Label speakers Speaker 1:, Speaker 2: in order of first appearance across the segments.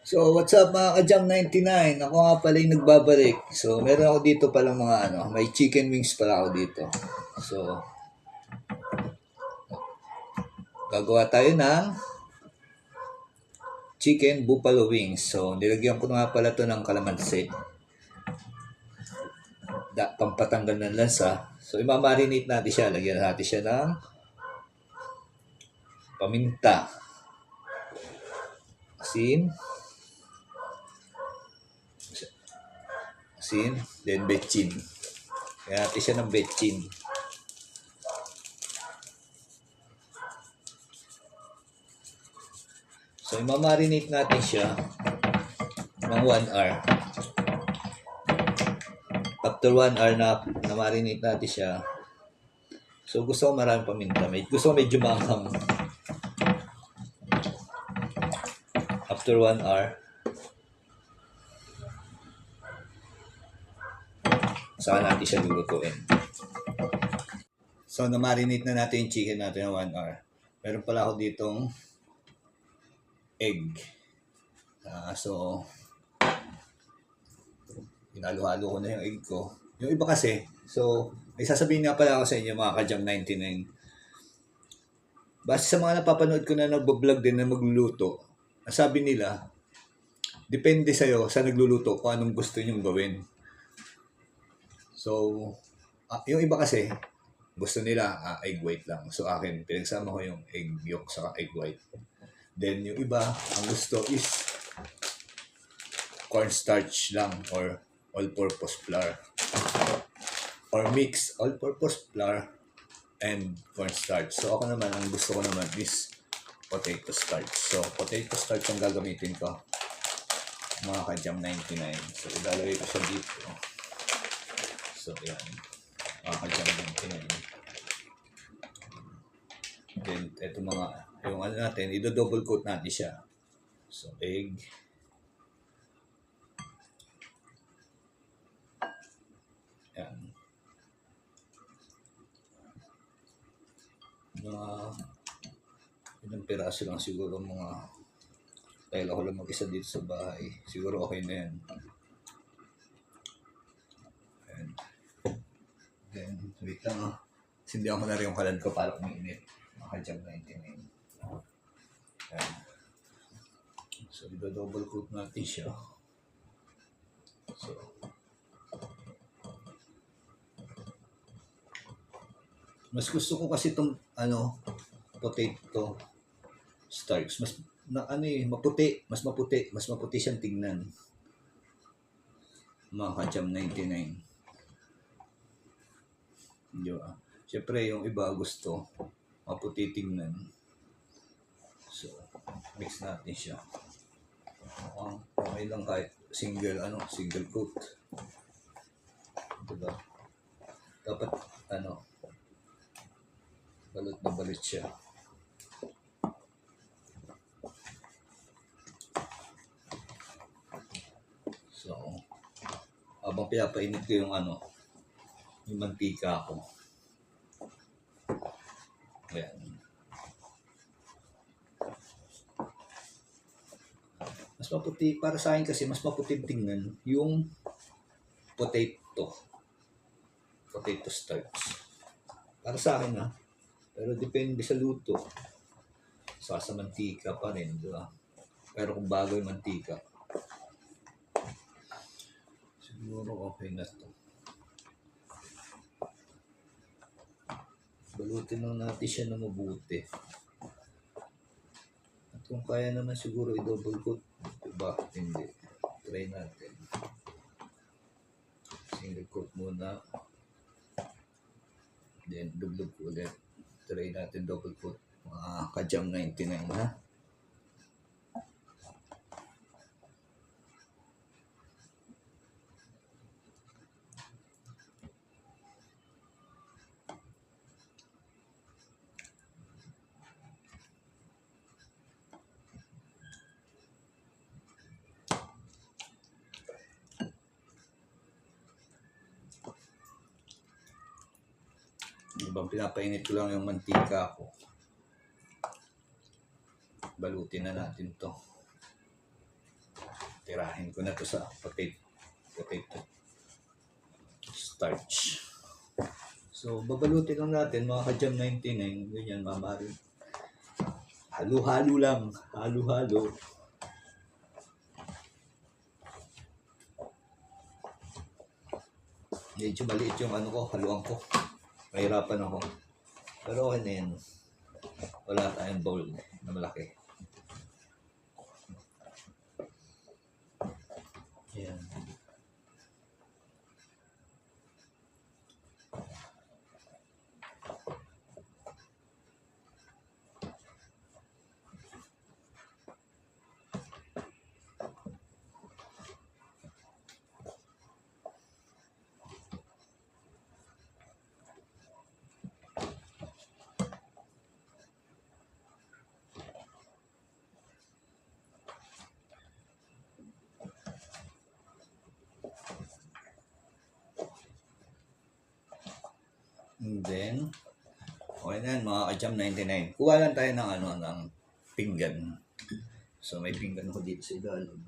Speaker 1: So, what's up mga ka-Jam 99? Ako nga pala yung nagbabalik. So, meron ako dito palang mga may chicken wings pala ako dito. So, gagawa tayo ng chicken buffalo wings. So, nilagyan ko nga pala to ng kalamansi. Pampatanggal ng lansa. So, imamarinate natin siya. Lagyan natin siya ng paminta, asin, then betchin. Kaya natin siya ng betchin. So, imamarinate natin siya ng 1 hour. After 1 hour na marinate natin siya, so gusto ko maraming paminta. Gusto ko medyo maanghang. After 1 hour, saka natin siya lulutuin. So, na-marinate na natin yung chicken natin ng 1 hour. Meron pala ako ditong egg. So, hinalo-halo ko na yung egg ko. Yung iba kasi, so, may sasabihin nga pala ako sa inyo mga ka-Jam 99. Basta sa mga napapanood ko na nagbablog din na magluluto, sabi nila, depende sa'yo sa nagluluto kung anong gusto nyong gawin. So, yung iba kasi, gusto nila egg white lang. So, akin, pinagsama ko yung egg yolk sa egg white. Then, yung iba, ang gusto is cornstarch lang or all-purpose flour. Or mix all-purpose flour and cornstarch. So, ako naman, ang gusto ko naman is potato starch. So, potato starch ang gagamitin ko. Mga ka-Jam 99. So, ilalagay ko siya dito. So, yan. Mga ka-Jam 99. Then, ito yung natin, i-double coat natin siya. So, egg. Yan. Ilang piraso lang siguro dahil ako lang mag-isa dito sa bahay. Siguro okay na yan. And then, wait lang Sindihan ko na rin yung kalan ko para umiinit. Mga Jam 99. Ayan. So, i-double coat natin siya. So, mas gusto ko kasi itong potato starch. Maputi. Mas maputi siyang tingnan. Mga ka-Jam 99. Diba? Siyempre, yung iba gusto maputi tingnan. So, mix natin siya. Okay lang kahit single coat. Diba? Dapat, balot na balot siya. So, habang pinapainit ko yung mantika ko. Ayan. Mas maputi, para sa akin kasi, mas maputi tingnan yung potato starch. Para sa akin pero depende sa luto. Sa mantika pa rin, di ba? Pero kung bago yung mantika, siguro okay na to. Balutin lang natin siya na mabuti. At kung kaya naman siguro i-double coat, bakit hindi? Try natin. Single coat muna. Then double coat ulit. Try natin double coat. Mga ka-Jam 99 Ibang pinapainit ko lang yung mantika ko. Balutin na natin to. tirahin ko na to sa potato starch. So, babalutin lang natin mga ka-Jam 99. Ganyan, mamari. Halo-halo lang. Halo-halo. Medyo maliit yung ano ko, haluan ko. Mahirapan ako. Pero okay na yan. Wala tayong bowl na malaki. Ayan. And then, okay na yan, mga ka-Jam 99. Kuha lang tayo ng ng pinggan. So, may pinggan ko dito sa ilalim.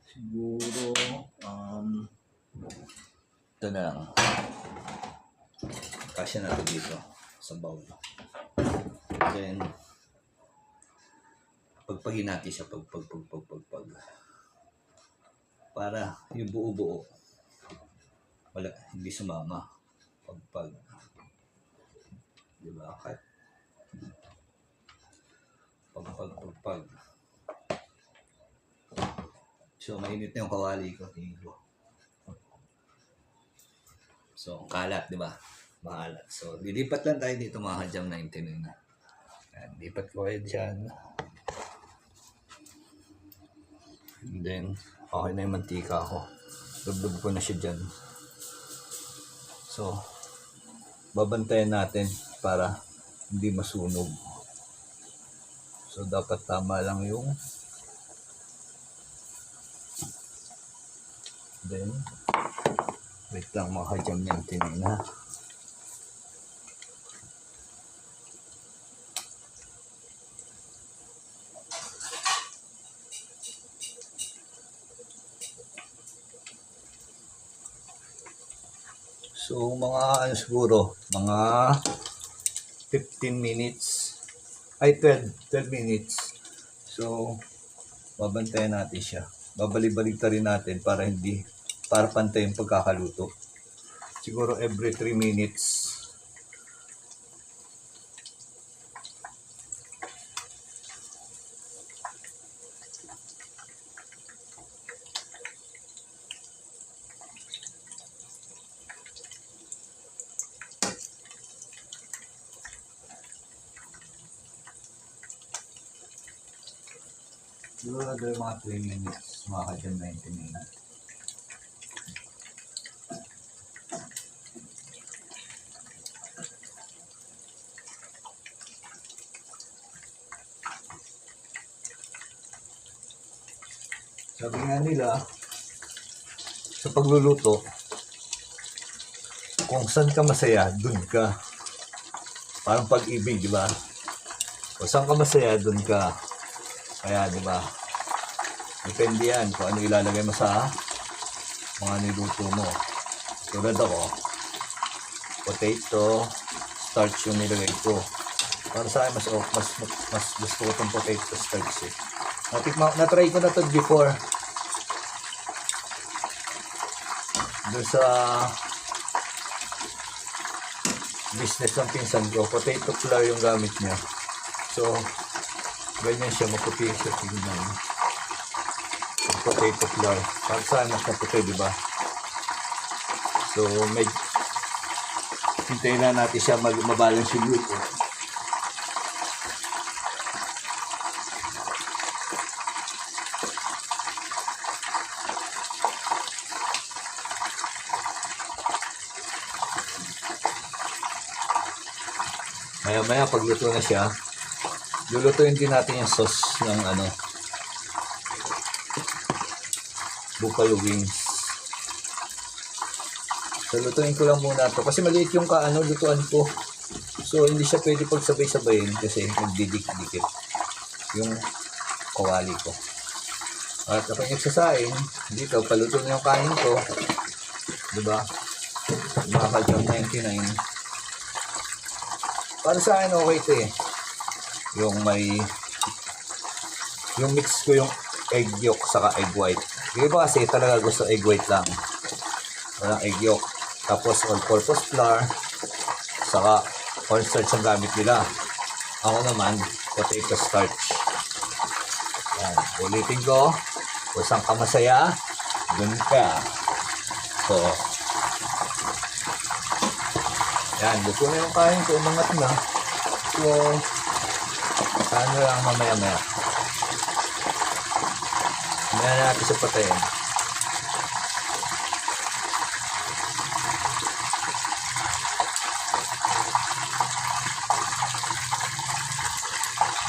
Speaker 1: Siguro, ito na lang. Kasya natin dito sa bowl. Then, pagpagin natin siya, pag. Para yung buo-buo. Wala, hindi sumama. Pag. Diba? Kahit pag. So, mainit na yung kawali ko. Tingin ko. So, kalat, diba? Maalat. So, lilipat lang tayo dito mga ka-Jam 99 na. Lipat ko kayo dyan. And then, okay na yung mantika ko. Dugdug ko na siya dyan. So, babantayan natin para hindi masunog. So, dapat tama lang yung then, wait lang mga ka-Jam 99 na. So, mga siguro, mga 15 minutes, ay 12 minutes. So, babantayan natin siya. Babalik-balik rin natin para pantay yung pagkakaluto. Siguro every 3 minutes. Siguro na yung mga 3 minutes, mga ka-Jam 99. Sabi nga nila, sa pagluluto, kung saan ka masaya, dun ka. Parang pag-ibig, di ba? Kung saan ka masaya, dun ka. Kaya, di ba? Depende yan kung ano ilalagay mo sa mga niluto mo. Tulad ako, potato, starch yung nilagay ko. Para sa akin, mas gusto ko itong potato starch eh. Na-try ko na ito before. Doon sa business ng pinsan ko, potato flour yung gamit niya. So, ganyan siya, maputi siya. Tignan. Potato flour. Para saan mas maputi, di ba? So, hintayin na natin siya mabalance yung luto. Maya-maya, pagluto na siya, lulutuin din natin yung sauce ng buffalo wings. So, lutuin ko lang muna ito. Kasi maliit yung lutuan ko. So, hindi siya pwede pagsabay-sabayin kasi nagdidikit-dikit. Yung kawali ko. At kapag nagsasaing, dito, paluto na yung kanin ko. Diba? Mga Kadyam 99. Para sa akin, okay ito eh. Yung mix ko yung egg yolk saka egg white. Yung iba kasi talaga gusto egg white lang. Walang egg yolk. Tapos all-purpose flour, saka cornstarch ang gamit nila. Ako naman, potato starch. Yan. Ulitin ko. Kung saan ka masaya, dun ka. So, yan. Luto na yung kain ko. Umangat na. So, ano lang mamaya-maya. Mamaya natin sa patayin.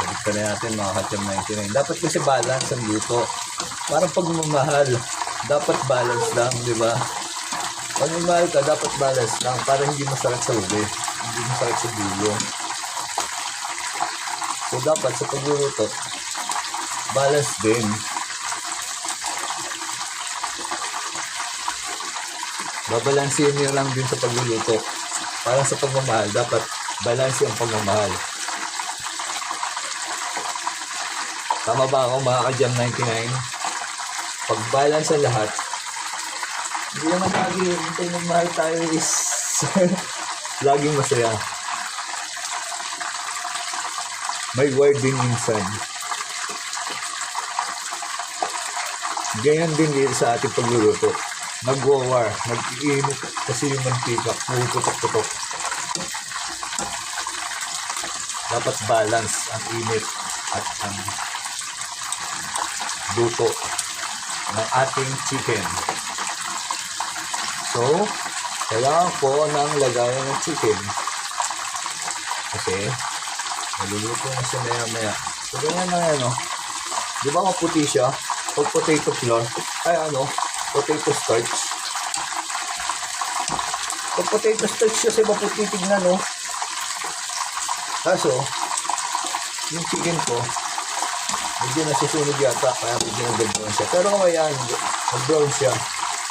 Speaker 1: Balik ka na natin mga Kadyam 99. Dapat kasi balance ang luto. Parang pagmamahal, dapat balance lang, di ba? Pag mamahal ka, dapat balance lang para hindi masakit sa uli, hindi masakit sa dulo. So, dapat sa pagluluto, balance din. Babalansin niyo lang din sa pagluluto. Parang sa pagmamahal, dapat balance yung pagmamahal. Tama ba ako mga Kadyam 99? Pag-balance ang lahat, hindi naman lagi yung mahal tayo is laging masaya. May war din minsan. Ganyan din dito sa ating pagluluto. Nag-war, nag-iinit kasi yung mantika, puputok-putok. Dapat balance ang init at ang luto ng ating chicken. So, kailangan ko ng lagayan ng chicken. Kasi, maluluto na siya maya-maya. So, ganyan na yan, no? Di ba maputi siya? Pag potato flour, potato starch. Pag potato starch kasi maputi tignan, no? Kaso, yung chicken ko, medyo nasusunog yata, kaya medyo nag-brown siya. Pero ayan, nag-brown siya.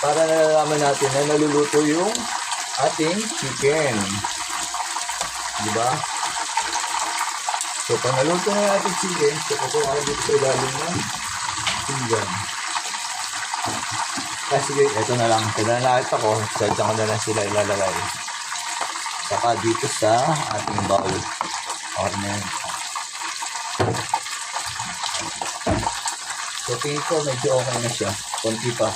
Speaker 1: Para nalalaman natin na naluluto yung ating chicken. Diba? So, pag naluto na yung ating chicken, so kukuha ko dito sa ilalim ng pinggan. Sige, ito na lang. Pinalakit ako, sadya ko na lang sila ilalagay. Saka dito sa ating bowl. Okay na yun. So, tingin ko medyo okay na siya. Konti pa.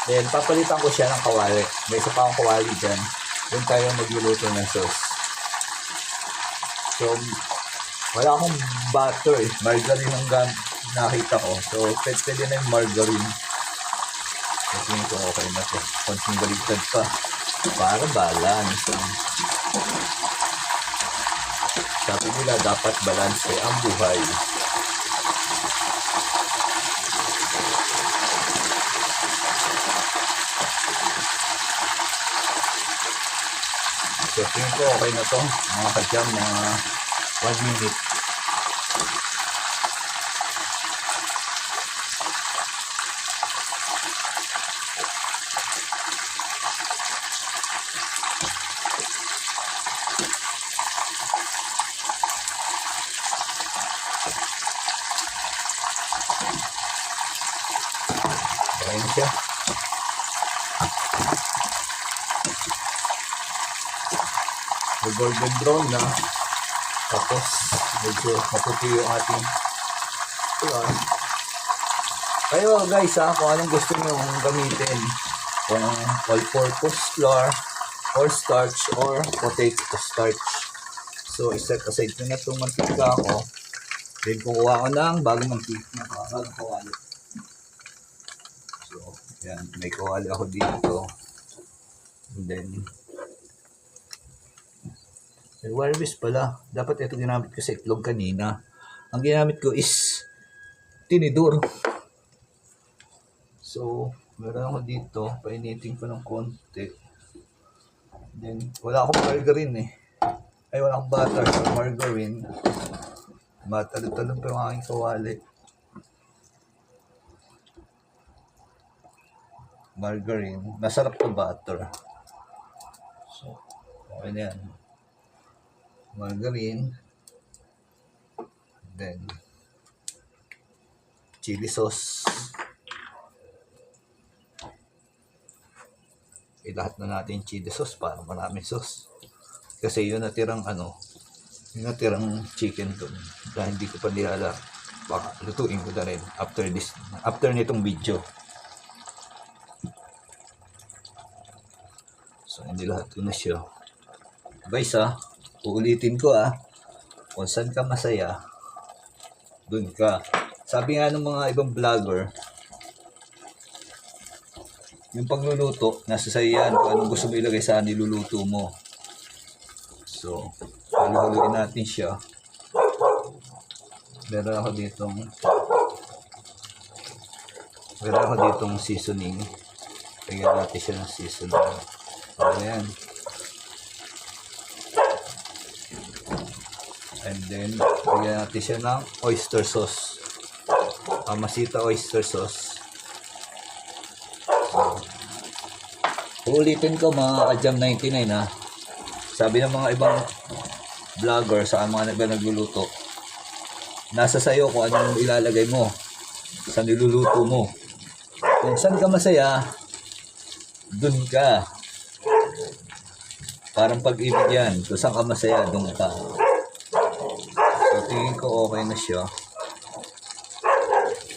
Speaker 1: Then, papalitan ko siya ng kawali. May isa pa akong kawali dyan. Doon tayo magluluto ng sauce. So, wala akong butter eh. Margarine ang nakita ko. So, pwede na yung margarine. So, tingin ko okay na to. Konting baligtad pa. Para balance. Sabi nila, dapat balance ang buhay. So, tingin ko okay na to. Mga Kadyam, mga 1 minute. Ayan siya. Golden brown na. Tapos medyo maputi yung ating flour. Kayo guys kung anong gusto nyo gamitin. Kung all-purpose flour or starch or potato starch. So iset aside ko na itong mantika ko. Then kukuha ko ng bagong mantika. Bagong kawali. So yan, may kawali ako dito. And then wireless pala. Dapat ito ginamit ko sa itlog kanina. Ang ginamit ko is tinidor. So, meron ako dito. Painitin ko ng konti. Then, wala akong margarine eh. Ay, wala akong butter sa margarine. Matalon-talon pa yung aking kawali. Margarine. Masarap to butter. So, okay na yan. Margarine. Then, chili sauce. Lahat na natin chili sauce para maraming sauce. Kasi yun natirang yung natirang chicken to. Dahil hindi ko pa nilala. Baka lutuin ko na rin after nitong video. So, hindi lahat ko na siya. Guys uulitin ko kung saan ka masaya, dun ka. Sabi nga ng mga ibang vlogger, yung pagluluto, nasa sa'yo yan kung anong gusto mo ilagay sa niluluto mo. So, haluhaluin natin siya. Meron ako ditong seasoning. Lagyan natin siya ng seasoning. Ayan. And then, lagyan natin siya ng oyster sauce. Amasita oyster sauce. Uulitin ko mga ka-Jam 99 Sabi ng mga ibang vlogger sa mga nagluluto, nasa sayo kung anong ilalagay mo sa niluluto mo. Kung saan ka masaya, dun ka. Parang pag-ibig yan. Kung saan ka masaya, dun ka. So tingin ko okay na siya.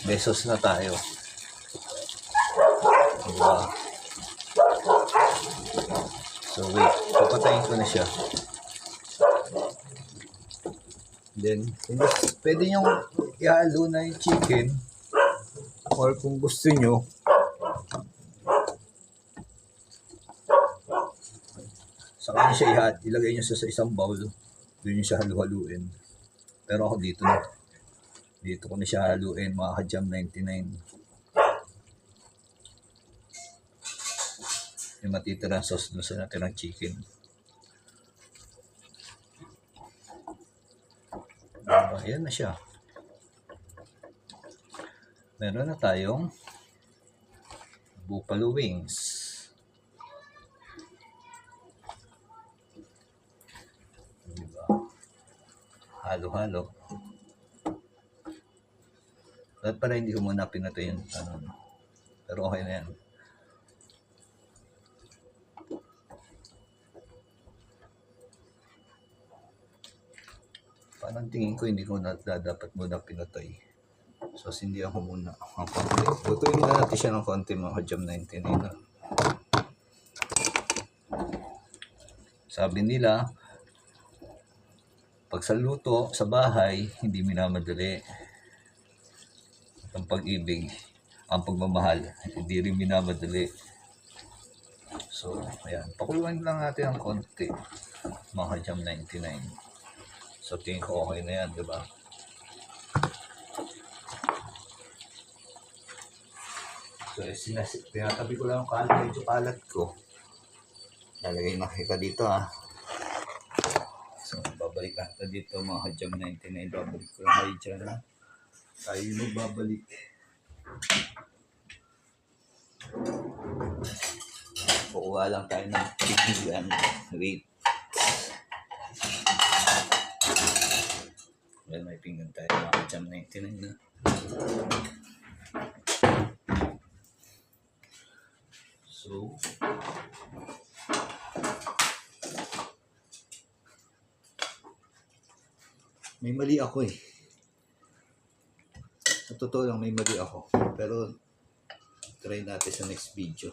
Speaker 1: Besos na tayo. Diba? So wait, papatayin ko na siya. Then, pwede nyo ihalo na yung chicken. Or kung gusto nyo, saka nyo siya ilagay nyo sa isang bowl. Doon nyo siya halu-haluin. Pero ako dito ko na siya haluin, mga ka-Jam 99. Yung matitirang sauce dun sa natirang chicken. Ayan na siya. Meron na tayong buffalo wings. Diba? Halo-halo. At para hindi ko muna pinatay yung pero okay na yan. Parang tingin ko hindi ko dapat muna pinatay. So, sindihan ko muna ang konti. Lutuin na natin siya ng konti mga ka-Jam 99 Sabi nila, pag sa luto, sa bahay, hindi minamadali. Ang pag-ibig, ang pagmamahal, hindi rin minamadali. So, ayan. Pakuluan lang natin ang konti mga ka-Jam 99 So, tingin ko okay na yan, di ba? So, tinatabi ko lang ang kalat, medyo kalat ko. Lalagay na kita dito So, babalik natin dito mga ka-Jam 99. Babalik ko lang kayo dyan Tayo magbabalik. Kukuha lang tayo ng pigyan. Wait. Well, may pinggan tayo mga ka-Jam 99 So, may mali ako Sa totoo lang, may mali ako. Pero, try natin sa next video.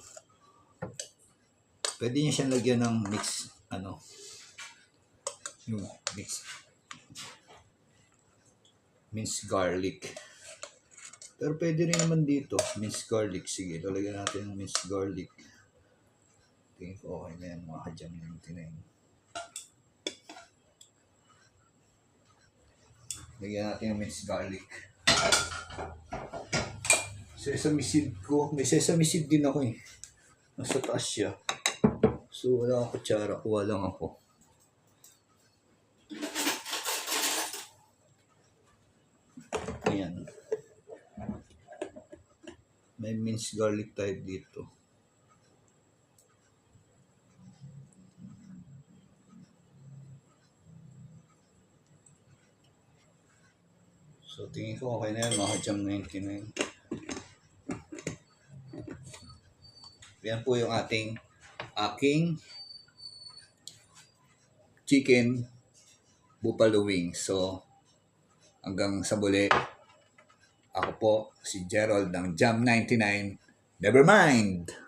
Speaker 1: Pwede niya siyang lagyan ng mix, yung minced garlic. Pero pwede rin naman dito, minced garlic. Sige, lalagyan natin ng minced garlic. Tingin ko okay na yan, mga ka-Jam 99. Lagyan natin ng minced garlic. Sesame seed ko. May sesame seed din ako Nasa taas siya. So, wala akong kutsara. Kuha lang ako. yan. May minced garlic tayo dito. So, tingin ko okay na yan, mga Jam 99. Yan po yung aking chicken buffalo wings. So, hanggang sa muli, ako po si Gerald ng Jam 99. Never mind!